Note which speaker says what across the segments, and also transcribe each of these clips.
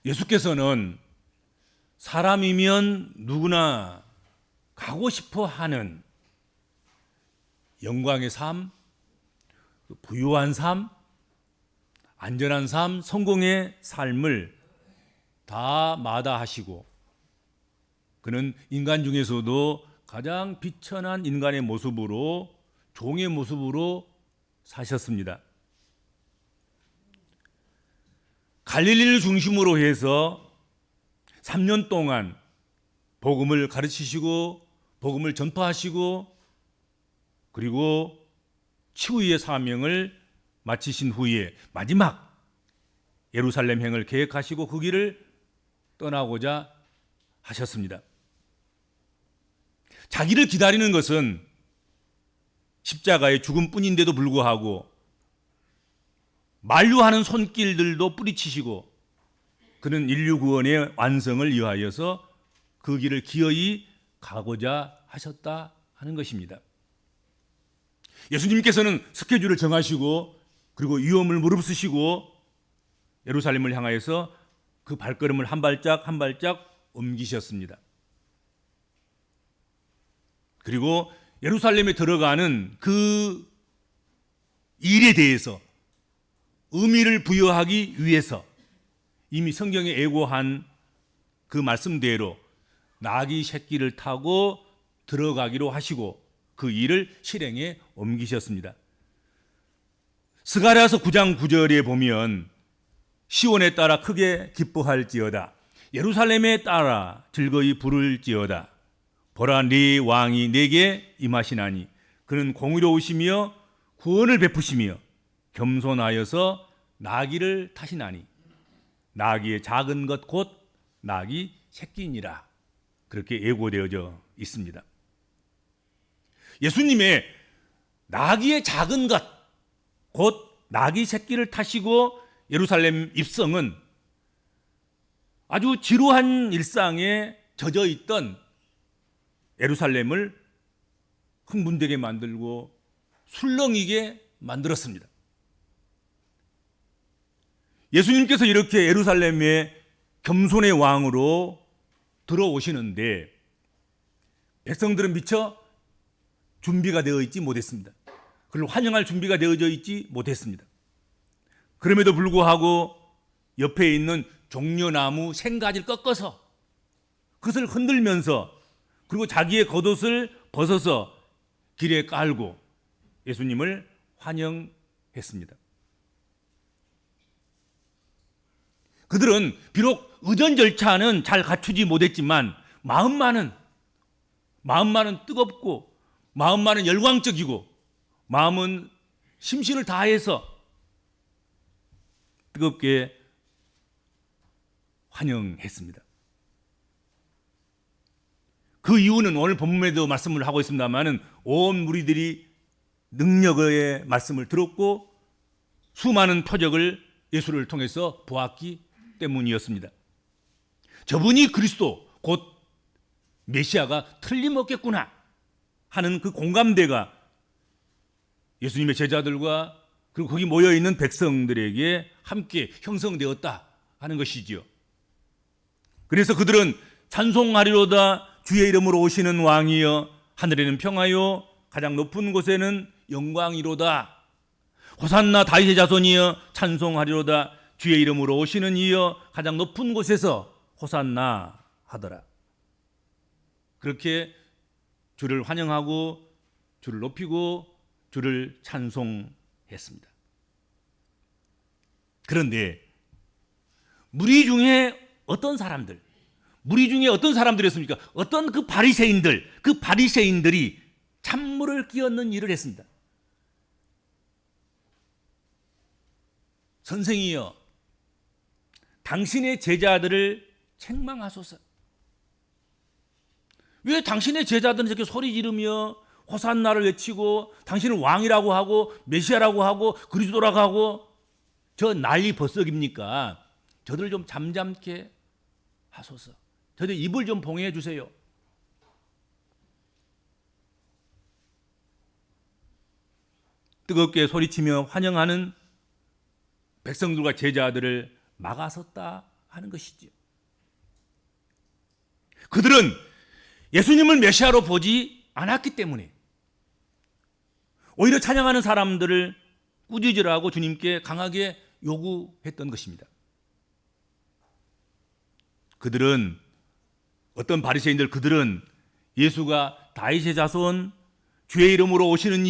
Speaker 1: 예수께서는 사람이면 누구나 가고 싶어 하는 영광의 삶, 부유한 삶, 안전한 삶, 성공의 삶을 다 마다하시고 그는 인간 중에서도 가장 비천한 인간의 모습으로 종의 모습으로 사셨습니다. 갈릴리를 중심으로 해서 3년 동안 복음을 가르치시고 복음을 전파하시고 그리고 치유의 사명을 마치신 후에 마지막 예루살렘행을 계획하시고 그 길을 떠나고자 하셨습니다. 자기를 기다리는 것은 십자가의 죽음뿐인데도 불구하고 만류하는 손길들도 뿌리치시고 그는 인류 구원의 완성을 위하여서 그 길을 기어이 가고자 하셨다 하는 것입니다. 예수님께서는 스케줄을 정하시고 그리고 위험을 무릅쓰시고 예루살렘을 향하여서 그 발걸음을 한 발짝 한 발짝 옮기셨습니다. 그리고 예루살렘에 들어가는 그 일에 대해서 의미를 부여하기 위해서 이미 성경에 예고한 그 말씀대로 나귀 새끼를 타고 들어가기로 하시고 그 일을 실행에 옮기셨습니다. 스가랴서 9장 9절에 보면 시온에 따라 크게 기뻐할지어다 예루살렘에 따라 즐거이 부를지어다 보라 네 왕이 내게 임하시나니 그는 공의로우시며 구원을 베푸시며 겸손하여서 나귀를 타시나니 나귀의 작은 것 곧 나귀 새끼니라 그렇게 예고되어져 있습니다. 예수님의 나귀의 작은 것 곧 나귀 새끼를 타시고 예루살렘 입성은 아주 지루한 일상에 젖어 있던 예루살렘을 흥분되게 만들고 술렁이게 만들었습니다. 예수님께서 이렇게 예루살렘의 겸손의 왕으로 들어오시는데 백성들은 미처 준비가 되어 있지 못했습니다. 그를 환영할 준비가 되어져 있지 못했습니다. 그럼에도 불구하고 옆에 있는 종려나무 생가지를 꺾어서 그것을 흔들면서 그리고 자기의 겉옷을 벗어서 길에 깔고 예수님을 환영했습니다. 그들은 비록 의전 절차는 잘 갖추지 못했지만 마음만은 뜨겁고 마음만은 열광적이고 마음은 심신을 다해서 뜨겁게 환영했습니다. 그 이유는 오늘 본문에도 말씀을 하고 있습니다만은 온 무리들이 능력의 말씀을 들었고 수많은 표적을 예수를 통해서 보았기 때문이었습니다. 저분이 그리스도 곧 메시아가 틀림없겠구나 하는 그 공감대가 예수님의 제자들과 그리고 거기 모여있는 백성들에게 함께 형성되었다 하는 것이지요. 그래서 그들은 찬송하리로다 주의 이름으로 오시는 왕이여 하늘에는 평화요 가장 높은 곳에는 영광이로다 호산나 다윗의 자손이여 찬송하리로다 주의 이름으로 오시는 이여 가장 높은 곳에서 호산나 하더라. 그렇게 주를 환영하고 주를 높이고 주를 찬송했습니다. 그런데 무리 중에 어떤 사람들이었습니까? 어떤 그 바리새인들이 찬물을 끼얹는 일을 했습니다. 선생이여 당신의 제자들을 책망하소서. 왜 당신의 제자들은 이렇게 소리 지르며 호산나를 외치고 당신은 왕이라고 하고 메시아라고 하고 그리스도라고 하고 저 난리 버석입니까? 저들 좀 잠잠케 하소서. 저들 입을 좀 봉해 주세요. 뜨겁게 소리치며 환영하는 백성들과 제자들을 막아섰다 하는 것이지요. 그들은 예수님을 메시아로 보지 않았기 때문에 오히려 찬양하는 사람들을 꾸짖으라고 주님께 강하게 요구했던 것입니다. 그들은 어떤 바리새인들 그들은 예수가 다윗의 자손 주의 이름으로 오시는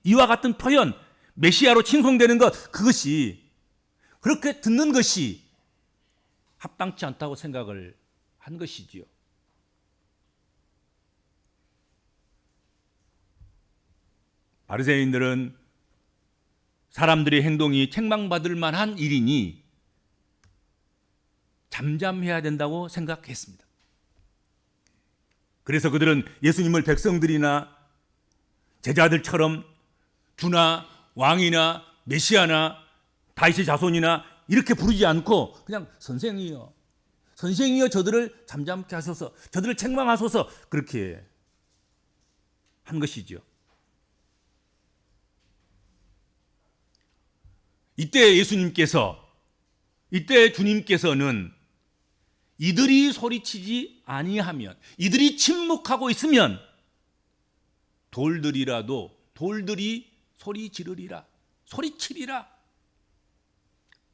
Speaker 1: 이와 같은 표현 메시아로 칭송되는 것 그것이 그렇게 듣는 것이 합당치 않다고 생각을 한 것이지요. 바리새인들은 사람들의 행동이 책망받을 만한 일이니 잠잠해야 된다고 생각했습니다. 그래서 그들은 예수님을 백성들이나 제자들처럼 주나 왕이나 메시아나 다윗의 자손이나 이렇게 부르지 않고 그냥 선생이여, 선생이여 저들을 잠잠케 하소서, 저들을 책망하소서 그렇게 한 것이죠. 이때 주님께서는 이들이 소리치지 아니하면, 이들이 침묵하고 있으면 돌들이 소리 지르리라, 소리치리라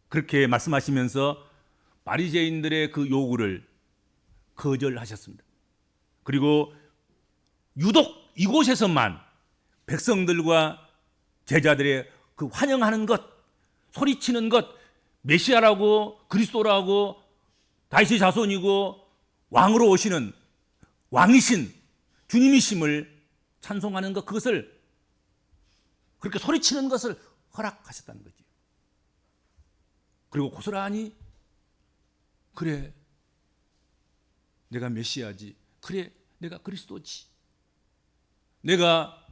Speaker 1: 그렇게 말씀하시면서 바리새인들의 그 요구를 거절하셨습니다. 그리고 유독 이곳에서만 백성들과 제자들의 그 환영하는 것, 소리치는 것, 메시아라고 그리스도라고 다윗의 자손이고 왕으로 오시는 왕이신 주님이심을 찬송하는 것, 그것을 그렇게 소리치는 것을 허락하셨다는 거죠. 그리고 고스란히 그래 내가 메시아지, 그래 내가 그리스도지, 내가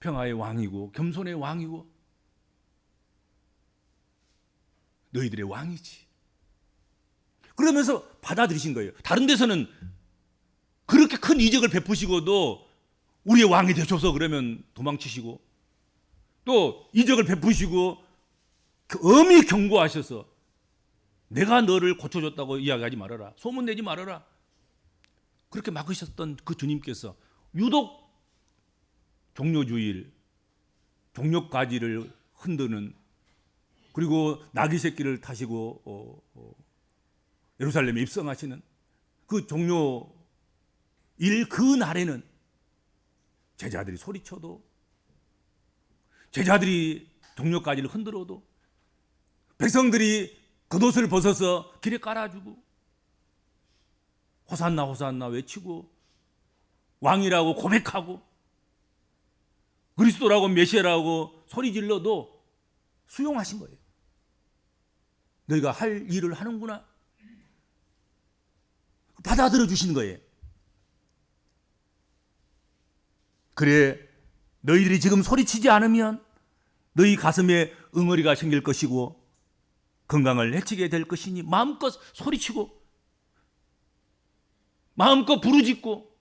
Speaker 1: 평화의 왕이고 겸손의 왕이고 너희들의 왕이지, 그러면서 받아들이신 거예요. 다른 데서는 그렇게 큰 이적을 베푸시고도 우리의 왕이 되셔서 그러면 도망치시고, 또 이적을 베푸시고 엄히 경고하셔서 내가 너를 고쳐줬다고 이야기하지 말아라, 소문내지 말아라 그렇게 막으셨던 그 주님께서 유독 종려주일, 종려가지를 흔드는, 그리고 나귀 새끼를 타시고 예루살렘에 입성하시는 그 종려일 그 날에는 제자들이 소리쳐도, 제자들이 종려가지를 흔들어도, 백성들이 겉옷을 벗어서 길에 깔아주고 호산나 호산나 외치고 왕이라고 고백하고 그리스도라고 메시아라고 소리질러도 수용하신 거예요. 너희가 할 일을 하는구나, 받아들여 주시는 거예요. 그래 너희들이 지금 소리치지 않으면 너희 가슴에 응어리가 생길 것이고 건강을 해치게 될 것이니 마음껏 소리치고 마음껏 부르짖고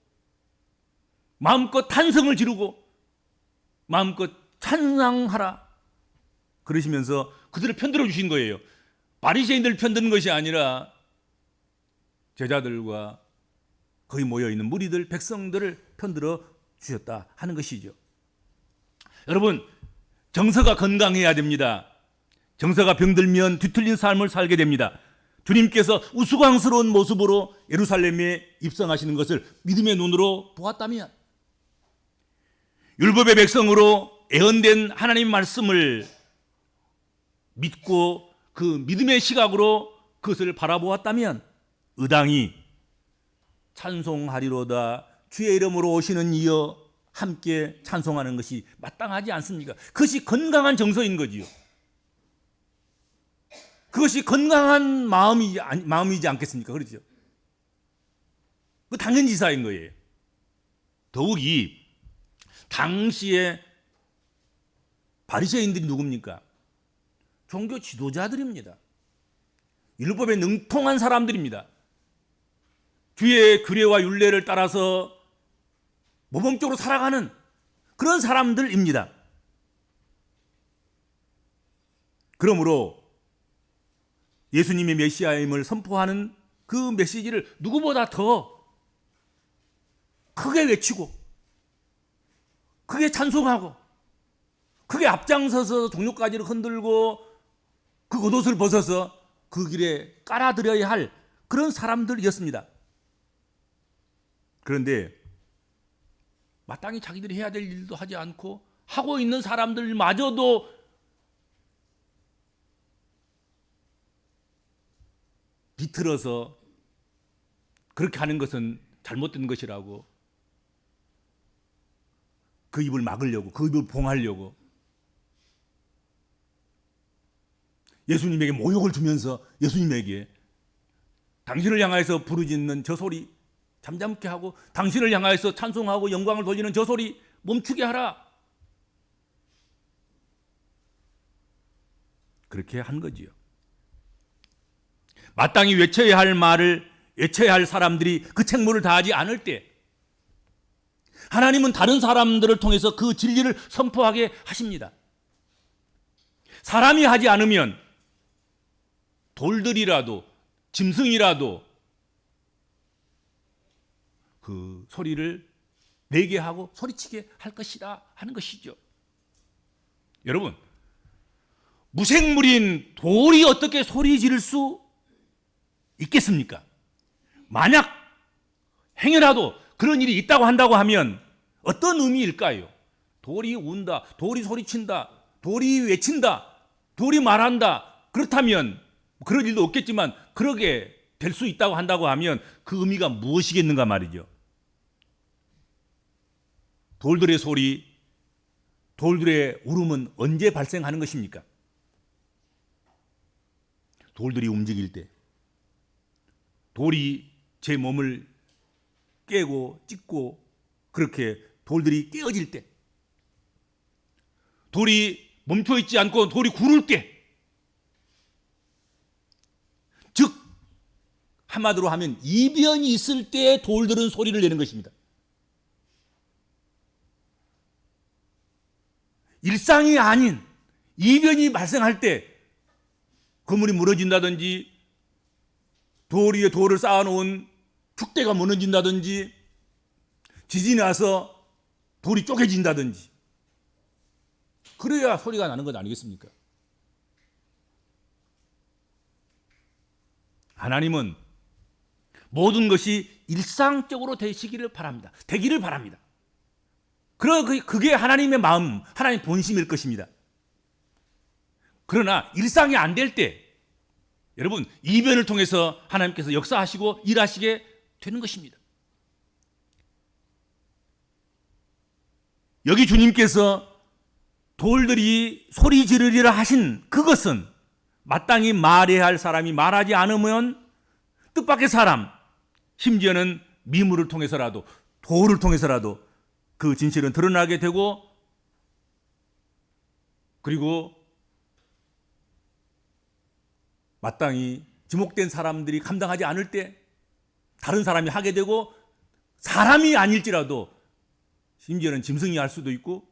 Speaker 1: 마음껏 탄성을 지르고 마음껏 찬양하라 그러시면서 그들을 편들어 주신 거예요. 바리새인들 편드는 것이 아니라 제자들과 거기 모여있는 무리들, 백성들을 편들어 주셨다 하는 것이죠. 여러분, 정서가 건강해야 됩니다. 정서가 병들면 뒤틀린 삶을 살게 됩니다. 주님께서 우스꽝스러운 모습으로 예루살렘에 입성하시는 것을 믿음의 눈으로 보았다면, 율법의 백성으로 애언된 하나님 말씀을 믿고 그 믿음의 시각으로 그것을 바라보았다면 의당이 찬송하리로다 주의 이름으로 오시는 이여 함께 찬송하는 것이 마땅하지 않습니까? 그것이 건강한 정서인 거지요. 그것이 건강한 마음이지 않겠습니까? 그렇죠? 그 당연지사인 거예요. 더욱이 당시에 바리새인들이 누굽니까? 종교 지도자들입니다. 율법에 능통한 사람들입니다. 주의 규례와 율례를 따라서 모범적으로 살아가는 그런 사람들입니다. 그러므로 예수님의 메시아임을 선포하는 그 메시지를 누구보다 더 크게 외치고 크게 찬송하고 크게 앞장서서 종려가지를 흔들고 그 겉옷을 벗어서 그 길에 깔아드려야 할 그런 사람들이었습니다. 그런데 마땅히 자기들이 해야 될 일도 하지 않고 하고 있는 사람들마저도 비틀어서 그렇게 하는 것은 잘못된 것이라고 그 입을 막으려고, 그 입을 봉하려고 예수님에게 모욕을 주면서 예수님에게 당신을 향하여서 부르짖는 저 소리 잠잠케 하고 당신을 향하여서 찬송하고 영광을 돌리는 저 소리 멈추게 하라. 그렇게 한 거지요. 마땅히 외쳐야 할 말을 외쳐야 할 사람들이 그 책무를 다하지 않을 때 하나님은 다른 사람들을 통해서 그 진리를 선포하게 하십니다. 사람이 하지 않으면 돌들이라도 짐승이라도 그 소리를 내게 하고 소리치게 할 것이다 하는 것이죠. 여러분, 무생물인 돌이 어떻게 소리 지를 수 있겠습니까? 만약 행여라도 그런 일이 있다고 한다고 하면 어떤 의미일까요? 돌이 운다, 돌이 소리친다, 돌이 외친다, 돌이 말한다. 그렇다면 그런 일도 없겠지만 그러게 될 수 있다고 한다고 하면 그 의미가 무엇이겠는가 말이죠. 돌들의 소리, 돌들의 울음은 언제 발생하는 것입니까? 돌들이 움직일 때, 돌이 제 몸을 깨고 찢고 그렇게 돌들이 깨어질 때, 돌이 멈춰 있지 않고 돌이 구를 때, 즉 한마디로 하면 이변이 있을 때 돌들은 소리를 내는 것입니다. 일상이 아닌 이변이 발생할 때 건물이 무너진다든지 돌 위에 돌을 쌓아놓은 축대가 무너진다든지 지진이 나서 돌이 쪼개진다든지 그래야 소리가 나는 것 아니겠습니까? 하나님은 모든 것이 일상적으로 되시기를 바랍니다. 되기를 바랍니다. 그게 하나님의 마음, 하나님의 본심일 것입니다. 그러나 일상이 안 될 때 여러분 이변을 통해서 하나님께서 역사하시고 일하시게 되는 것입니다. 여기 주님께서 돌들이 소리 지르리라 하신 그것은 마땅히 말해야 할 사람이 말하지 않으면 뜻밖의 사람, 심지어는 미물을 통해서라도 돌을 통해서라도 그 진실은 드러나게 되고 그리고 마땅히 지목된 사람들이 감당하지 않을 때 다른 사람이 하게 되고 사람이 아닐지라도 심지어는 짐승이 할 수도 있고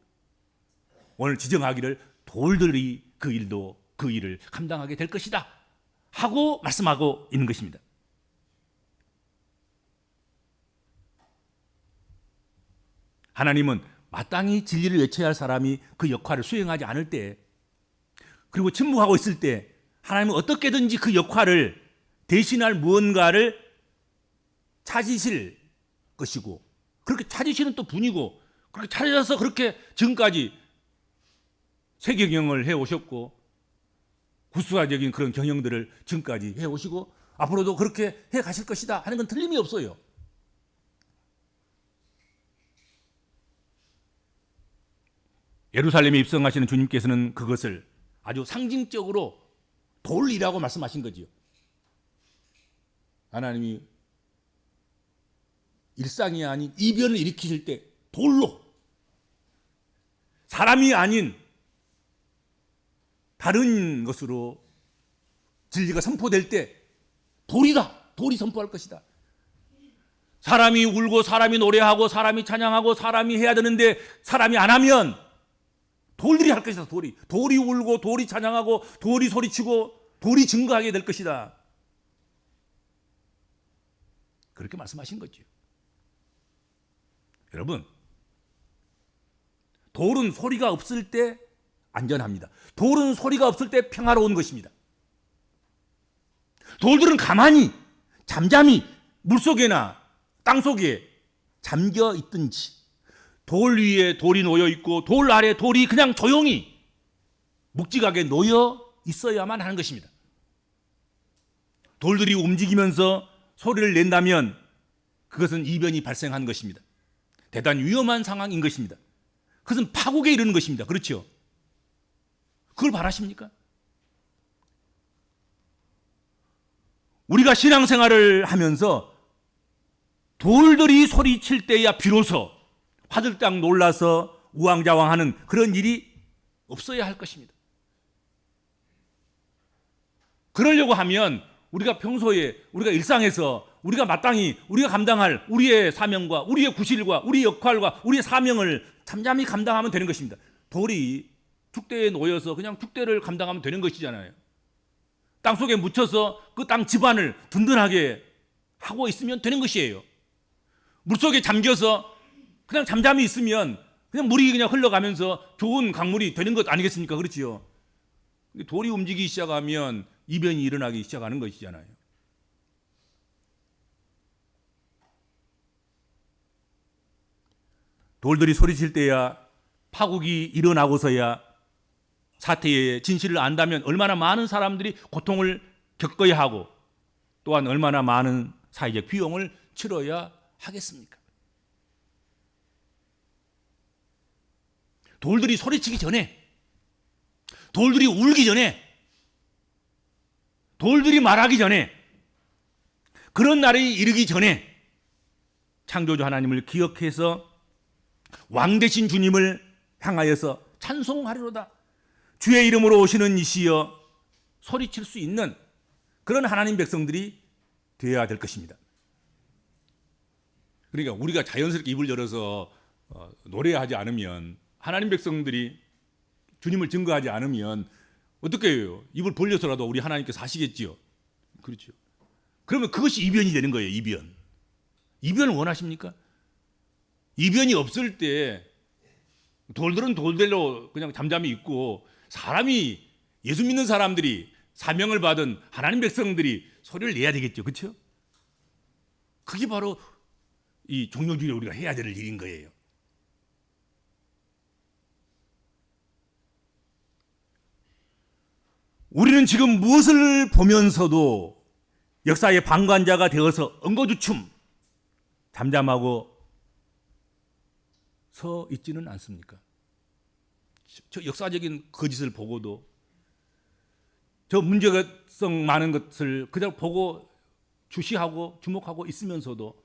Speaker 1: 오늘 지정하기를 돌들이 그 일을 감당하게 될 것이다 하고 말씀하고 있는 것입니다. 하나님은 마땅히 진리를 외쳐야 할 사람이 그 역할을 수행하지 않을 때 그리고 침묵하고 있을 때 하나님은 어떻게든지 그 역할을 대신할 무언가를 찾으실 것이고 그렇게 찾으시는 또 분이고 그렇게 찾아서 그렇게 지금까지 세계경영을 해오셨고 구수화적인 그런 경영들을 지금까지 해오시고 앞으로도 그렇게 해가실 것이다 하는 건 틀림이 없어요. 예루살렘에 입성하시는 주님께서는 그것을 아주 상징적으로 돌이라고 말씀하신 거지요. 하나님이 일상이 아닌 이변을 일으키실 때 돌로 사람이 아닌 다른 것으로 진리가 선포될 때 돌이다. 돌이 선포할 것이다. 사람이 울고 사람이 노래하고 사람이 찬양하고 사람이 해야 되는데 사람이 안 하면 돌들이 할 것이다. 돌이 울고 돌이 찬양하고 돌이 소리치고 돌이 증거하게 될 것이다. 그렇게 말씀하신 거죠. 여러분, 돌은 소리가 없을 때 안전합니다. 돌은 소리가 없을 때 평화로운 것입니다. 돌들은 가만히 잠잠히 물속에나 땅속에 잠겨 있든지, 돌 위에 돌이 놓여 있고 돌 아래 돌이 그냥 조용히 묵직하게 놓여 있어야만 하는 것입니다. 돌들이 움직이면서 소리를 낸다면 그것은 이변이 발생한 것입니다. 대단히 위험한 상황인 것입니다. 그것은 파국에 이르는 것입니다. 그렇죠? 그걸 바라십니까? 우리가 신앙생활을 하면서 돌들이 소리칠 때야 비로소 화들짝 놀라서 우왕좌왕하는 그런 일이 없어야 할 것입니다. 그러려고 하면 우리가 평소에, 우리가 일상에서 우리가 마땅히 우리가 감당할 우리의 사명과 우리의 구실과 우리의 역할과 우리의 사명을 잠잠히 감당하면 되는 것입니다. 돌이 축대에 놓여서 그냥 축대를 감당하면 되는 것이잖아요. 땅속에 묻혀서 그 땅 집안을 든든하게 하고 있으면 되는 것이에요. 물속에 잠겨서 그냥 잠잠히 있으면 그냥 물이 그냥 흘러가면서 좋은 강물이 되는 것 아니겠습니까? 그렇지요. 돌이 움직이기 시작하면 이변이 일어나기 시작하는 것이잖아요. 돌들이 소리칠 때야, 파국이 일어나고서야 사태의 진실을 안다면 얼마나 많은 사람들이 고통을 겪어야 하고 또한 얼마나 많은 사회적 비용을 치러야 하겠습니까? 돌들이 소리치기 전에, 돌들이 울기 전에, 돌들이 말하기 전에, 그런 날이 이르기 전에 창조주 하나님을 기억해서 왕 되신 주님을 향하여서 찬송하리로다. 주의 이름으로 오시는 이시여 소리칠 수 있는 그런 하나님 백성들이 되어야 될 것입니다. 그러니까 우리가 자연스럽게 입을 열어서 노래하지 않으면, 하나님 백성들이 주님을 증거하지 않으면 어떻게 해요? 입을 벌려서라도 우리 하나님께서 하시겠지요. 그렇죠. 그러면 그것이 이변이 되는 거예요. 이변. 이변을 원하십니까? 이변이 없을 때 돌들은 돌대로 그냥 잠잠히 있고, 사람이, 예수 믿는 사람들이, 사명을 받은 하나님 백성들이 소리를 내야 되겠죠. 그렇죠? 그게 바로 이 종료주일에 우리가 해야 될 일인 거예요. 우리는 지금 무엇을 보면서도 역사의 방관자가 되어서 엉거주춤 잠잠하고 서 있지는 않습니까? 저 역사적인 거짓을 보고도, 저 문제성 많은 것을 그대로 보고 주시하고 주목하고 있으면서도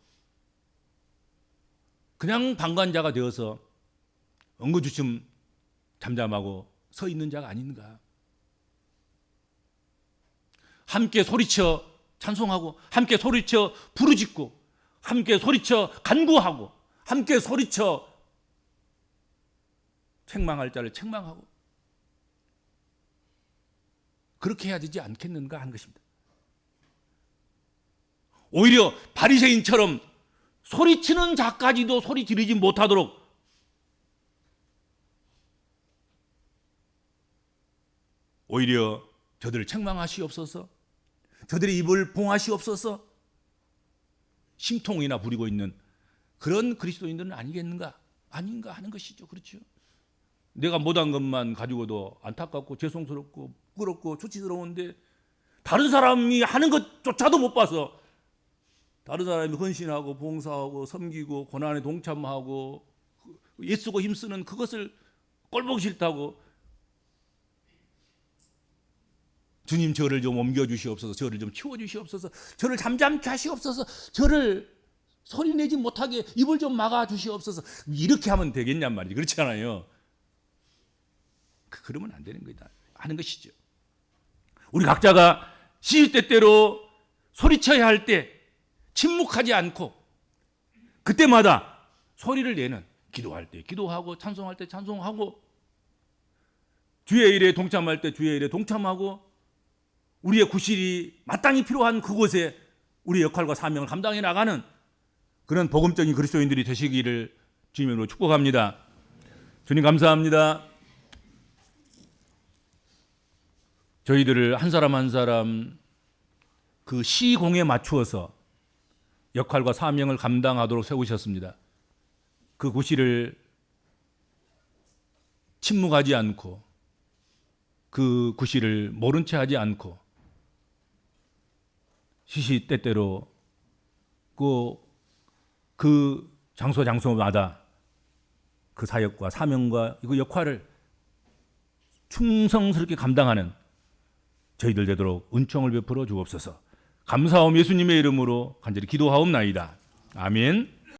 Speaker 1: 그냥 방관자가 되어서 엉거주춤 잠잠하고 서 있는 자가 아닌가? 함께 소리쳐 찬송하고, 함께 소리쳐 부르짖고, 함께 소리쳐 간구하고, 함께 소리쳐 책망할 자를 책망하고, 그렇게 해야 되지 않겠는가 하는 것입니다. 오히려 바리새인처럼 소리치는 자까지도 소리 지르지 못하도록 오히려 저들을 책망하시옵소서, 저들의 입을 봉하시옵소서 심통이나 부리고 있는 그런 그리스도인들은 아니겠는가? 아닌가 하는 것이죠. 그렇죠? 내가 못한 것만 가지고도 안타깝고 죄송스럽고 부끄럽고 수치스러운데, 다른 사람이 하는 것조차도 못 봐서 다른 사람이 헌신하고 봉사하고 섬기고 고난에 동참하고 애쓰고 힘쓰는 그것을 꼴보기 싫다고, 주님 저를 좀 옮겨주시옵소서, 저를 좀 치워주시옵소서, 저를 잠잠케 하시옵소서, 저를 소리내지 못하게 입을 좀 막아주시옵소서, 이렇게 하면 되겠냔 말이지. 그렇지 않아요? 그러면 안 되는 거다 하는 것이죠. 우리 각자가 시시때때로 소리쳐야 할 때 침묵하지 않고 그때마다 소리를 내는, 기도할 때 기도하고, 찬송할 때 찬송하고, 주의 일에 동참할 때 주의 일에 동참하고, 우리의 구실이 마땅히 필요한 그곳에 우리의 역할과 사명을 감당해 나가는 그런 복음적인 그리스도인들이 되시기를 주님으로 축복합니다. 주님 감사합니다. 저희들을 한 사람 한 사람 그 시공에 맞추어서 역할과 사명을 감당하도록 세우셨습니다. 그 구실을 침묵하지 않고 그 구실을 모른 채 하지 않고 시시때때로 그 장소마다 그 사역과 사명과 그 역할을 충성스럽게 감당하는 저희들 되도록 은총을 베풀어 주옵소서. 감사하오 예수님의 이름으로 간절히 기도하옵나이다. 아멘.